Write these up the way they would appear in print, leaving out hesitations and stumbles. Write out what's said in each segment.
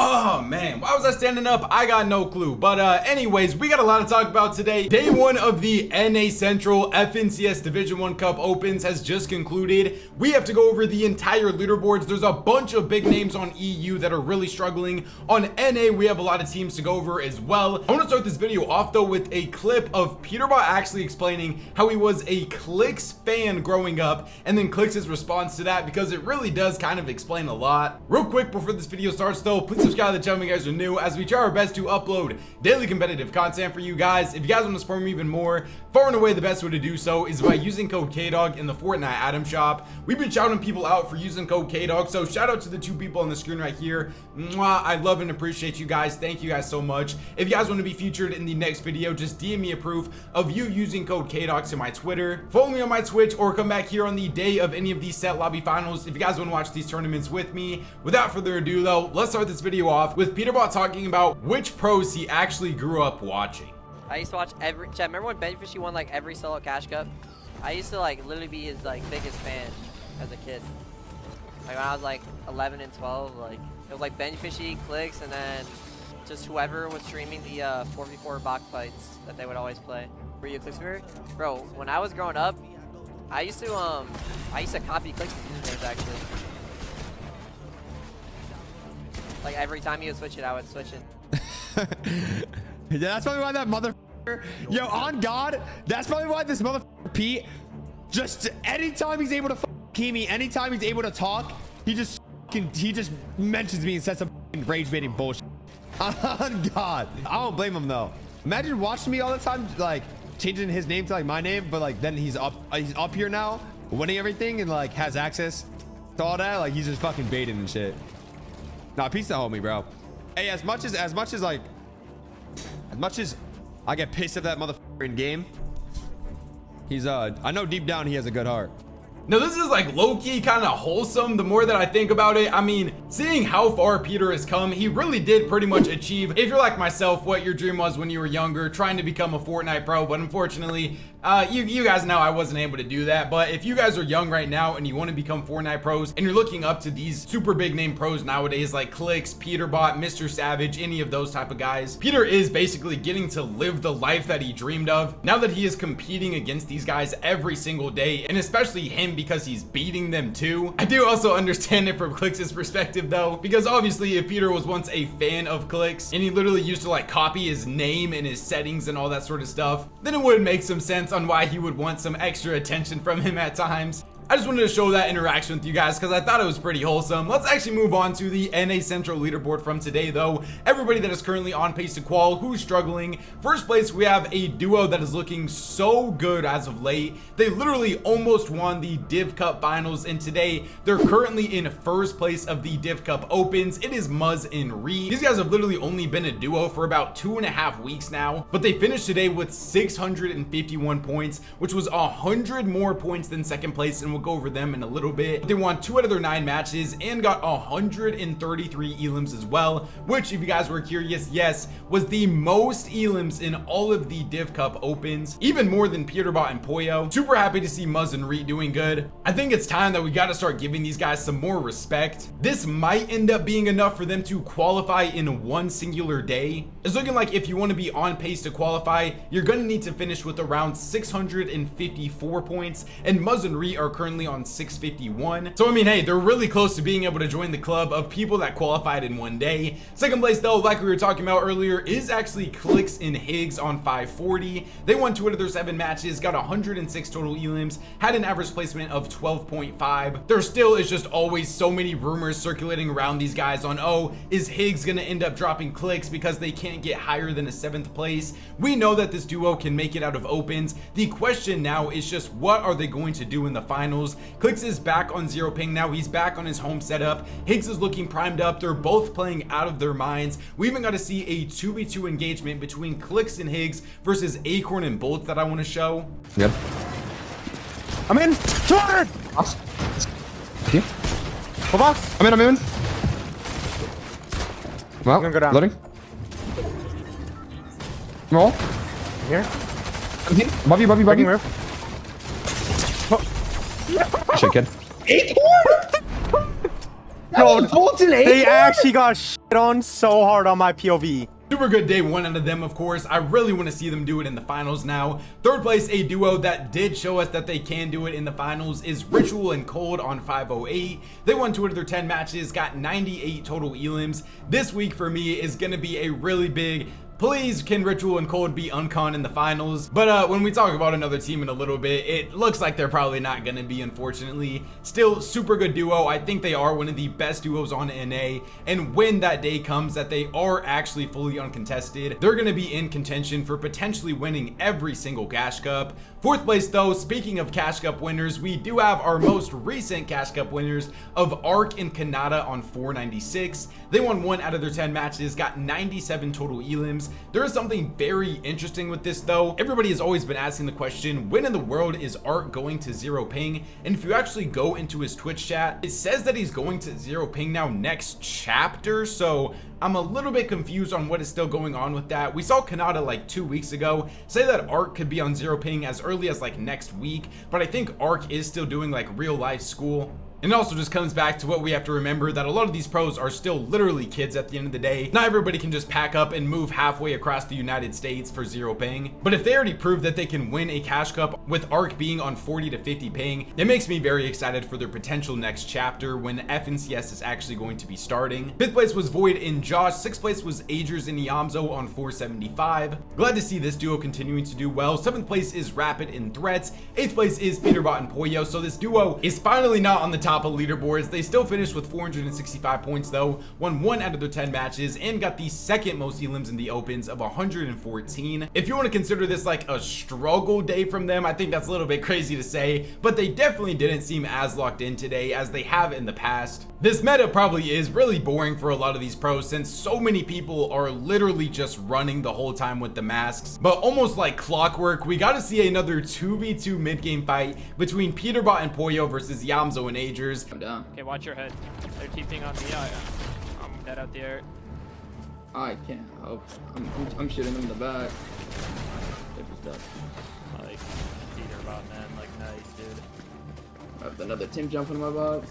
Oh man, why was I standing up? I got no clue. But anyways, we got a lot to talk about today. Day one of the NA Central FNCS Division 1 Cup Opens has just concluded. We have to go over the entire leaderboards. There's a bunch of big names on EU that are really struggling. On NA, we have a lot of teams to go over as well. I want to start this video off though with a clip of Peterbot actually explaining how he was a Clix fan growing up, and then Clix's response to that, because it really does kind of explain a lot. Real quick before this video starts though, please subscribe to the channel if you guys are new, as we try our best to upload daily competitive content for you guys. If you guys want to support me even more, far and away the best way to do so is by using code KDOG in the Fortnite item shop. We've been shouting people out for using code KDOG, so shout out to the two people on the screen right here. Mwah, I love and appreciate you guys. Thank you guys so much. If you guys want to be featured in the next video, just DM me a proof of you using code KDOG to my Twitter. Follow me on my Twitch or come back here on the day of any of these set lobby finals if you guys want to watch these tournaments with me. Without further ado though, let's start this video off with Peterbot talking about which pros he actually grew up watching. I used to watch every. Chad, remember when Benfishy won like every solo cash cup? I used to like literally be his like biggest fan as a kid. Like when I was like 11 and 12, like it was like Benfishy, Clix, and then just whoever was streaming the 4v4 box fights that they would always play. Were you a Clix viewer? Bro, when I was growing up, I used to copy Clix's usernames actually. Like every time he would switch it, I would switch it. Yeah, that's probably why that motherfucker, yo, on God, that's probably why this motherfucker Pete, just anytime he's able to key me, anytime he's able to talk, he just mentions me and says some rage baiting bullshit. On God, I don't blame him though. Imagine watching me all the time, like changing his name to like my name, but like then he's up here now, winning everything and like has access to all that. Like he's just fucking baiting and shit. Nah, peace out, homie, bro. Hey, as much as I get pissed at that motherfucker in game, he's I know deep down he has a good heart. Now this is like low-key kind of wholesome the more that I think about it. I mean, seeing how far Peter has come, he really did pretty much achieve, if you're like myself, what your dream was when you were younger, trying to become a Fortnite pro. But unfortunately, you guys know I wasn't able to do that. But if you guys are young right now and you want to become Fortnite pros and you're looking up to these super big name pros nowadays like Clix, Peterbot, Mr. Savage, any of those type of guys, Peter is basically getting to live the life that he dreamed of now that he is competing against these guys every single day, and especially him because he's beating them too. I do also understand it from Clix's perspective though, because obviously if Peter was once a fan of Clix and he literally used to like copy his name and his settings and all that sort of stuff, then it would make some sense on why he would want some extra attention from him at times. I just wanted to show that interaction with you guys because I thought it was pretty wholesome. Let's actually move on to the NA Central leaderboard from today though. Everybody that is currently on pace to qual, who's struggling. First place, we have a duo that is looking so good as of late. They literally almost won the Div Cup finals, and today they're currently in first place of the Div Cup Opens. It is Muzz and Reed. These guys have literally only been a duo for about 2.5 weeks now, but they finished today with 651 points, which was 100 more points than second place, and we'll go over them in a little bit. They won 2 out of their 9 matches and got 133 elims as well, which if you guys were curious, yes, was the most elims in all of the Div Cup Opens, even more than Peterbot and Poyo. Super happy to see Muzz and Reed doing good. I think it's time that we got to start giving these guys some more respect. This might end up being enough for them to qualify in one singular day. It's looking like if you want to be on pace to qualify, you're going to need to finish with around 654 points, and Muzz and Reed are currently on 651. So I mean, hey, they're really close to being able to join the club of people that qualified in one day. Second place though, like we were talking about earlier, is actually Clix and Higgs on 540. They won 2 out of their 7 matches, got 106 total elims, had an average placement of 12.5. There still is just always so many rumors circulating around these guys on, oh, is Higgs gonna end up dropping Clix because they can't get higher than a 7th place? We know that this duo can make it out of opens. The question now is just what are they going to do in the finals? Clix is back on 0 ping now. He's back on his home setup. Higgs is looking primed up. They're both playing out of their minds. We even got to see a 2v2 engagement between Clix and Higgs versus Acorn and Bolt that I want to show. Yep. I'm in. 200. Awesome. Thank you. Hold on. I'm in. Well, I'm gonna go down. Loading. Roll. Here. I'm here. Above you. Roof. Oh. Shit, kid. Acorn! Bro, Fulton they Acorn? actually got shit on so hard on my POV. Super good day one out of them, of course. I really want to see them do it in the finals now. Third place, a duo that did show us that they can do it in the finals, is Ritual and Cold on 508. They won 2 out of their 10 matches, got 98 total elims. This week for me is going to be a really big please can Ritual and Cold be Uncon in the finals. But when we talk about another team in a little bit, it looks like they're probably not gonna be, unfortunately. Still super good duo. I think they are one of the best duos on NA, and when that day comes that they are actually fully uncontested, they're gonna be in contention for potentially winning every single Cash Cup. Fourth place though, speaking of Cash Cup winners, we do have our most recent Cash Cup winners of Arc and Kanata on 496. They won 1 out of their 10 matches, got 97 total elims. There is something very interesting with this though. Everybody has always been asking the question, when in the world is Arc going to 0 ping? And if you actually go into his Twitch chat, it says that he's going to 0 ping now next chapter. So I'm a little bit confused on what is still going on with that. We saw Kanata like 2 weeks ago say that Arc could be on 0 ping as early as like next week, but I think Arc is still doing like real life school. And it also just comes back to what we have to remember, that a lot of these pros are still literally kids at the end of the day. Not everybody can just pack up and move halfway across the United States for 0 ping. But if they already proved that they can win a Cash Cup with Arc being on 40 to 50 ping, it makes me very excited for their potential next chapter when FNCS is actually going to be starting. 5th place was Void and Josh. 6th place was Agers and Yamzo on 475. Glad to see this duo continuing to do well. 7th place is Rapid and Threats. 8th place is Peterbot and Poyo. So this duo is finally not on the top of leaderboards. They still finished with 465 points though, won 1 out of their 10 matches, and got the second most elims in the opens of 114. If you want to consider this like a struggle day from them, I think that's a little bit crazy to say, but they definitely didn't seem as locked in today as they have in the past. This meta probably is really boring for a lot of these pros since so many people are literally just running the whole time with the masks, but almost like clockwork, we got to see another 2v2 mid-game fight between Peterbot and Poyo versus Yamzo and Agers. I'm down. Okay, watch your head. They're TPing on me. I'm dead out there. I can't help. I'm shooting them in the back. They're just dead. I like Peter bot, man. Like, nice, dude. I have another team jumping in my box.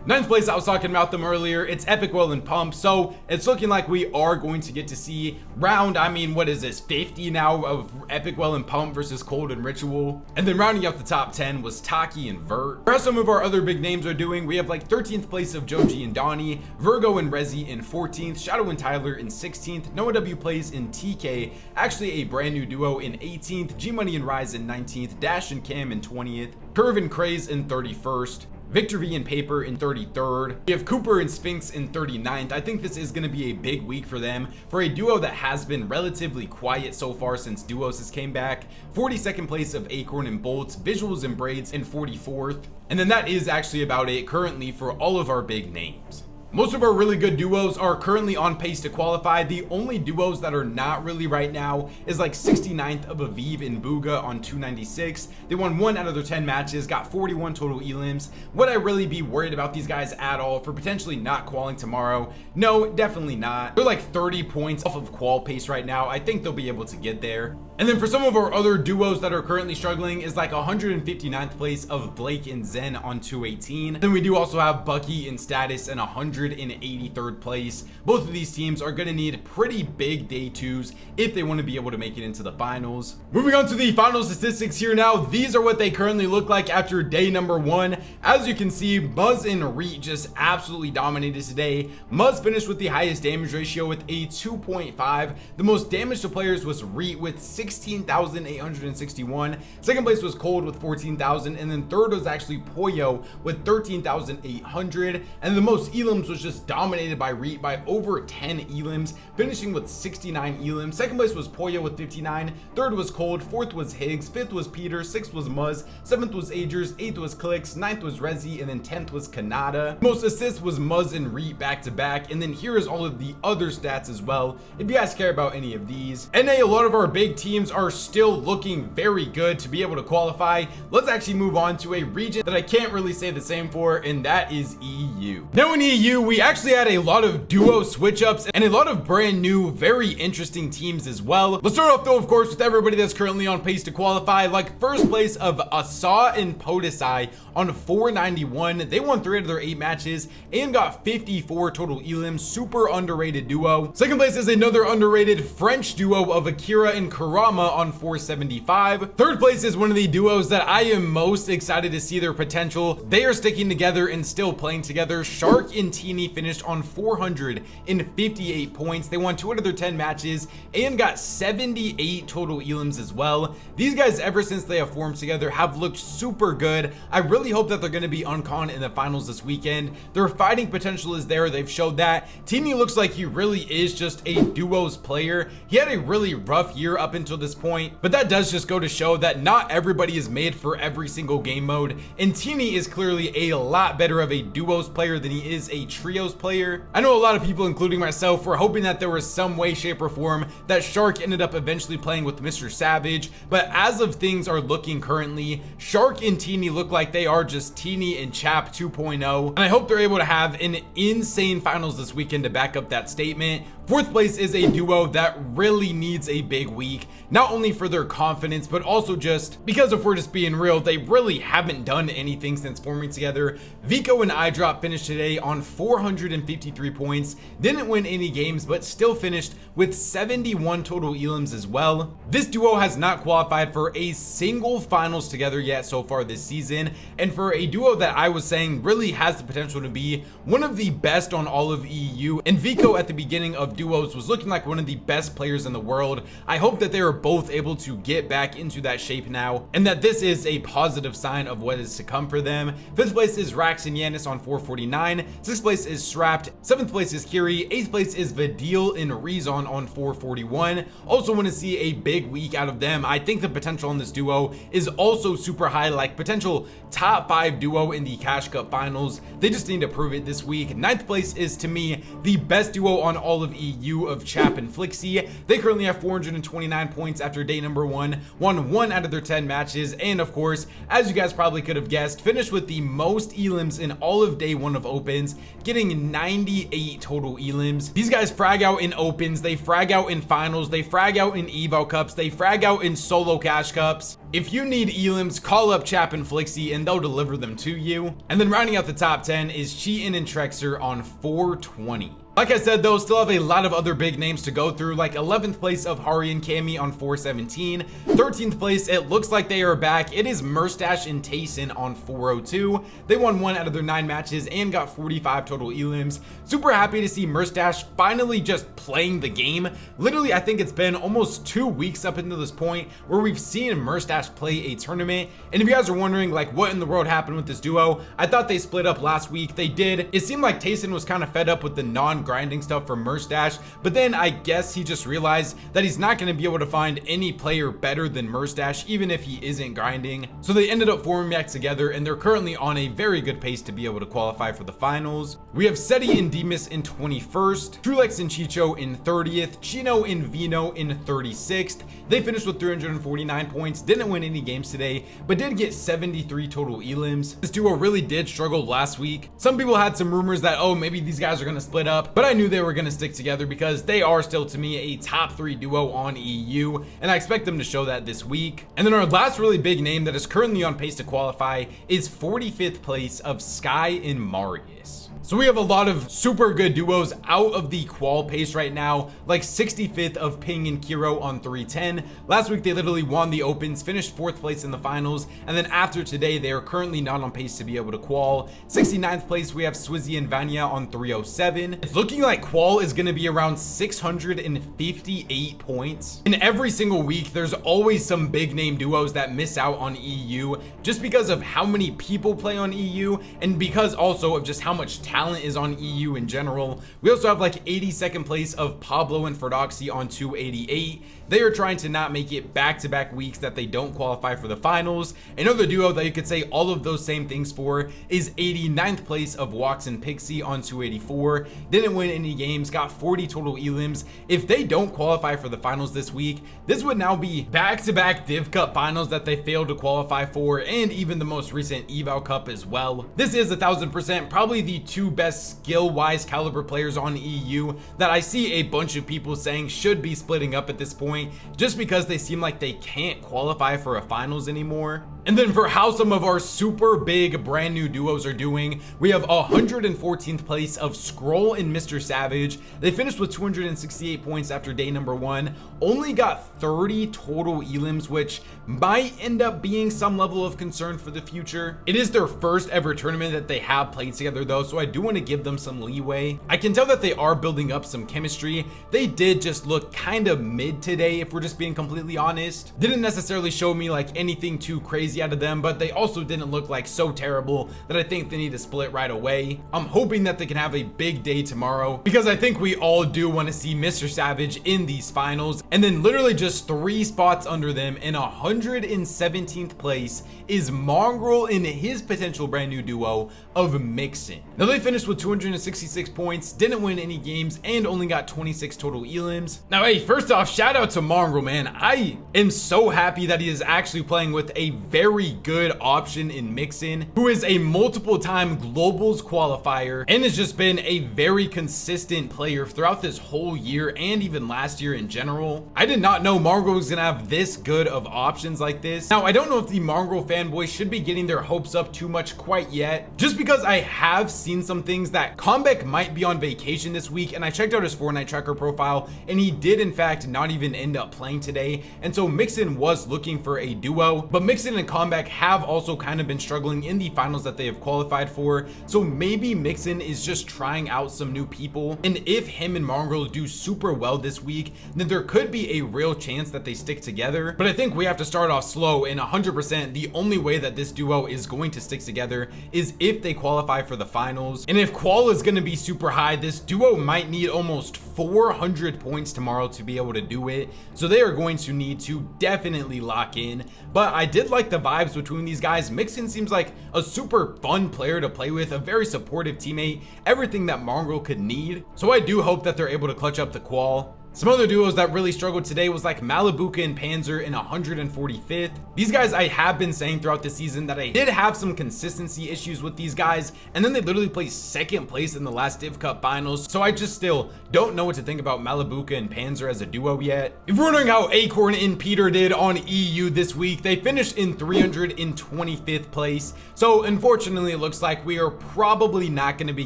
Ninth place, I was talking about them earlier. It's Epic Well and Pump. So it's looking like we are going to get to see round, I mean, what is this, 50 now of Epic Well and Pump versus Cold and Ritual. And then rounding out the top 10 was Taki and Vert. For some of our other big names are doing, we have like 13th place of Joji and Donnie, Virgo and Rezi in 14th, Shadow and Tyler in 16th, Noah W plays in TK, actually a brand new duo in 18th, G Money and Rise in 19th, Dash and Cam in 20th, Curve and Craze in 31st, Victor V and Paper in 33rd. We have Cooper and Sphinx in 39th. I think this is going to be a big week for them, for a duo that has been relatively quiet so far since Duos has came back. 42nd place of Acorn and Bolts, Visuals and Braids in 44th. And then that is actually about it currently for all of our big names. Most of our really good duos are currently on pace to qualify. The only duos that are not really right now is like 69th of Aviv and Booga on 296. They won 1 out of their 10 matches, got 41 total elims. Would I really be worried about these guys at all for potentially not qualing tomorrow? No, definitely not. They're like 30 points off of qual pace right now. I think they'll be able to get there. And then for some of our other duos that are currently struggling is like 159th place of Blake and Zen on 218. Then we do also have Bucky and Status in 183rd place. Both of these teams are going to need pretty big day twos if they want to be able to make it into the finals. Moving on to the final statistics here now. These are what they currently look like after day number 1. As you can see, Muzz and Reet just absolutely dominated today. Muzz finished with the highest damage ratio with a 2.5. The most damage to players was Reet with 16,861. Second place was Cold with 14,000, and then third was actually Poyo with 13,800. And the most elims was just dominated by Reet by over 10 elims, finishing with 69 elims. Second place was Poyo with 59. Third was Cold. Fourth was Higgs. Fifth was Peter. Sixth was Muzz. Seventh was Agers. Eighth was Clicks. Ninth was Rezi, and then 10th was Kanata. Most assists was Muzz and Reet back to back. And then here is all of the other stats as well, if you guys care about any of these. NA, a lot of our big teams teams are still looking very good to be able to qualify, let's actually move on to a region that I can't really say the same for, and that is EU. Now in EU, we actually had a lot of duo switch ups and a lot of brand new, very interesting teams as well. Let's start off though, of course, with everybody that's currently on pace to qualify, like first place of Asa and Podesai on 491. They won 3 out of their 8 matches and got 54 total elims. Super underrated duo. Second place is another underrated French duo of Akira and Kurama on 475. Third place is one of the duos that I am most excited to see their potential. They are sticking together and still playing together. Shark and Teeny finished on 458 points. They won 2 out of their 10 matches and got 78 total elims as well. These guys, ever since they have formed together, have looked super good. I really hope that they're going to be uncon in the finals this weekend. Their fighting potential is there. They've showed that. Teeny looks like he really is just a duos player. He had a really rough year up until this point, but that does just go to show that not everybody is made for every single game mode, and Teeny is clearly a lot better of a duos player than he is a trios player. I know a lot of people, including myself, were hoping that there was some way, shape, or form that Shark ended up eventually playing with Mr. Savage, but as of things are looking currently, Shark and Teeny look like they are just Teeny and Chap 2.0, and I hope they're able to have an insane finals this weekend to back up that statement. Fourth place is a duo that really needs a big week, not only for their confidence, but also just because, if we're just being real, they really haven't done anything since forming together. Vico and iDrop finished today on 453 points, didn't win any games, but still finished with 71 total elims as well. This duo has not qualified for a single finals together yet so far this season, and for a duo that I was saying really has the potential to be one of the best on all of EU, and Vico at the beginning of duos was looking like one of the best players in the world. I hope that they are both able to get back into that shape now, and that this is a positive sign of what is to come for them. Fifth place is Rax and Yanis on 449. Sixth place is Srapt. Seventh place is Kiri. Eighth place is Vidil and Rezon on 441. Also want to see a big week out of them. I think the potential on this duo is also super high, like potential top 5 duo in the Cash Cup finals. They just need to prove it this week. Ninth place is, to me, the best duo on all of EU of Chap and Flixie. They currently have 429 points after day number 1, won 1 out of their 10 matches, and of course, as you guys probably could have guessed, finished with the most elims in all of day 1 of opens, getting 98 total elims. These guys frag out in opens, they frag out in finals, they frag out in evo cups, they frag out in solo cash cups. If you need elims, call up Chap and Flixie and they'll deliver them to you. And then rounding out the top 10 is Cheatin and Trexer on 420. Like I said though, still have a lot of other big names to go through, like 11th place of Hari and Cammy on 417. 13th place, it looks like they are back. It is Murstache and Tayson on 402. They won 1 out of their 9 matches and got 45 total elims. Super happy to see Murstache finally just playing the game. Literally, I think it's been almost 2 weeks up until this point where we've seen Murstache play a tournament. And if you guys are wondering like what in the world happened with this duo, I thought they split up last week. They did. It seemed like Tayson was kind of fed up with the non-grinding stuff from Murstache, but then I guess he just realized that he's not going to be able to find any player better than Murstache, even if he isn't grinding. So they ended up forming back together, and they're currently on a very good pace to be able to qualify for the finals. We have Seti and Demas in 21st, Trulex and Chicho in 30th, Chino and Vino in 36th. They finished with 349 points, didn't win any games today, but did get 73 total elims. This duo really did struggle last week. Some people had some rumors that, oh, maybe these guys are going to split up, but I knew they were going to stick together because they are still, to me, a top 3 duo on EU, and I expect them to show that this week. And then our last really big name that is currently on pace to qualify is 45th place of Sky and Marius. So we have a lot of super good duos out of the qual pace right now, like 65th of Ping and Kiro on 310. Last week they literally won the opens, finished 4th place in the finals, and then after today they are currently not on pace to be able to qual. 69th place we have Swizzy and Vanya on 307. It's looking like qual is going to be around 658 points. In every single week there's always some big name duos that miss out on EU just because of how many people play on EU, and because also of just how much talent is on EU in general. We also have like 82nd place of Pablo and Ferdoxy on 288. They are trying to not make it back-to-back weeks that they don't qualify for the finals. Another duo that you could say all of those same things for is 89th place of Wax and Pixie on 284. Didn't win any games, got 40 total elims. If they don't qualify for the finals this week, this would now be back-to-back Div Cup finals that they failed to qualify for, and even the most recent Eval Cup as well. This is 1000% probably the two best skill-wise caliber players on EU that I see a bunch of people saying should be splitting up at this point, just because they seem like they can't qualify for a finals anymore. And then for how some of our super big brand new duos are doing, we have 114th place of Scroll and Mr. Savage. They finished with 268 points after day number 1, only got 30 total elims, which might end up being some level of concern for the future. It is their first ever tournament that they have played together though, so I do want to give them some leeway. I can tell that they are building up some chemistry. They did just look kind of mid today, if we're just being completely honest. Didn't necessarily show me like anything too crazy out of them, but they also didn't look like so terrible that I think they need to split right away. I'm hoping that they can have a big day tomorrow, because I think we all do want to see Mr. Savage in these finals. And then literally just 3 spots under them in 117th place is Mongraal in his potential brand new duo of Mixon. Now they finished with 266 points, didn't win any games, and only got 26 total elims. Now hey, first off, shout out to Mongraal, man. I am so happy that he is actually playing with a very good option in Mixon, who is a multiple time globals qualifier and has just been a very consistent player throughout this whole year and even last year in general. I did not know Mongraal was gonna have this good of options like this. Now I don't know if the Mongraal fanboys should be getting their hopes up too much quite yet, just because I have seen some things that Comeback might be on vacation this week, and I checked out his Fortnite tracker profile and he did in fact not even end up playing today. And so Mixon was looking for a duo, but Mixon and Comeback have also kind of been struggling in the finals that they have qualified for. So maybe Mixon is just trying out some new people, and if him and Mongraal do super well this week, then there could be a real chance that they stick together. But I think we have to start off slow, and 100% the only way that this duo is going to stick together is if they qualify for the finals. And if qual is going to be super high, this duo might need almost 400 points tomorrow to be able to do it. So they are going to need to definitely lock in. But I did like the vibes between these guys. Mixon seems like a super fun player to play with, a very supportive teammate, everything that Mongraal could need. So I do hope that they're able to clutch up the qual. Some other duos that really struggled today was like Malibuca and Panzer in 145th. These guys, I have been saying throughout the season that I did have some consistency issues with these guys, and then they literally placed 2nd place in the last Div Cup finals. So I just still don't know what to think about Malibuca and Panzer as a duo yet. If you're wondering how Acorn and Peter did on EU this week, they finished in 325th place. So unfortunately, it looks like we are probably not going to be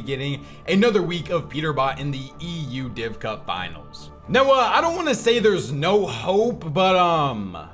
getting another week of Peterbot in the EU Div Cup finals. Now, I don't want to say there's no hope, but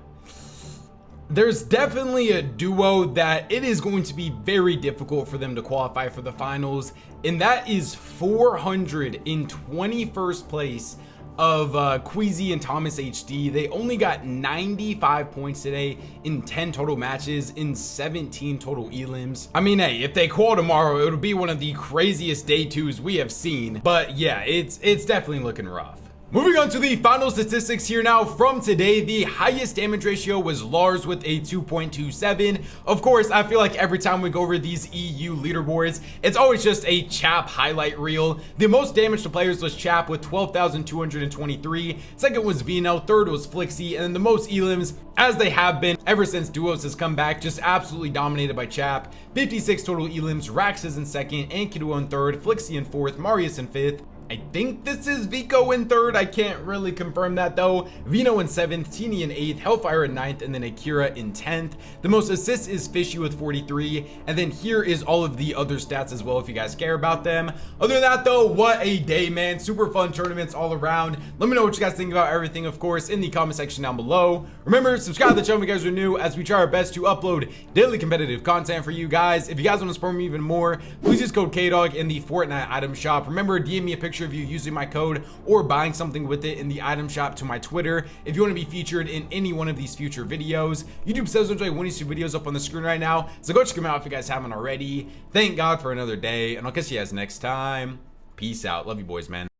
there's definitely a duo that it is going to be very difficult for them to qualify for the finals, and that is 421st place of Queasy and Thomas HD. They only got 95 points today in 10 total matches in 17 total elims. I mean, hey, if they qual tomorrow, it'll be one of the craziest day 2s we have seen. But yeah, it's definitely looking rough. Moving on to the final statistics here now from today, the highest damage ratio was Lars with a 2.27. Of course, I feel like every time we go over these EU leaderboards, it's always just a Chap highlight reel. The most damage to players was Chap with 12,223. Second was Vino, third was Flixie, and then the most elims, as they have been ever since Duos has come back, just absolutely dominated by Chap. 56 total elims, Rax is in second, Ankido in third, Flixie in fourth, Marius in fifth. I think this is Vico in third. I can't really confirm that though. Vino in 7th, Teeny in 8th, Hellfire in 9th, and then Akira in 10th. The most assists is Fishy with 43. And then here is all of the other stats as well if you guys care about them. Other than that though, what a day, man. Super fun tournaments all around. Let me know what you guys think about everything, of course, in the comment section down below. Remember, subscribe to the channel if you guys are new, as we try our best to upload daily competitive content for you guys. If you guys want to support me even more, please use code KDOG in the Fortnite item shop. Remember, DM me a picture of you using my code or buying something with it in the item shop to my Twitter if you want to be featured in any one of these future videos. YouTube says enjoy one of these two videos up on the screen right now, so go check them out if you guys haven't already. Thank God for another day, and I'll catch you guys next time. Peace out. Love you boys, man.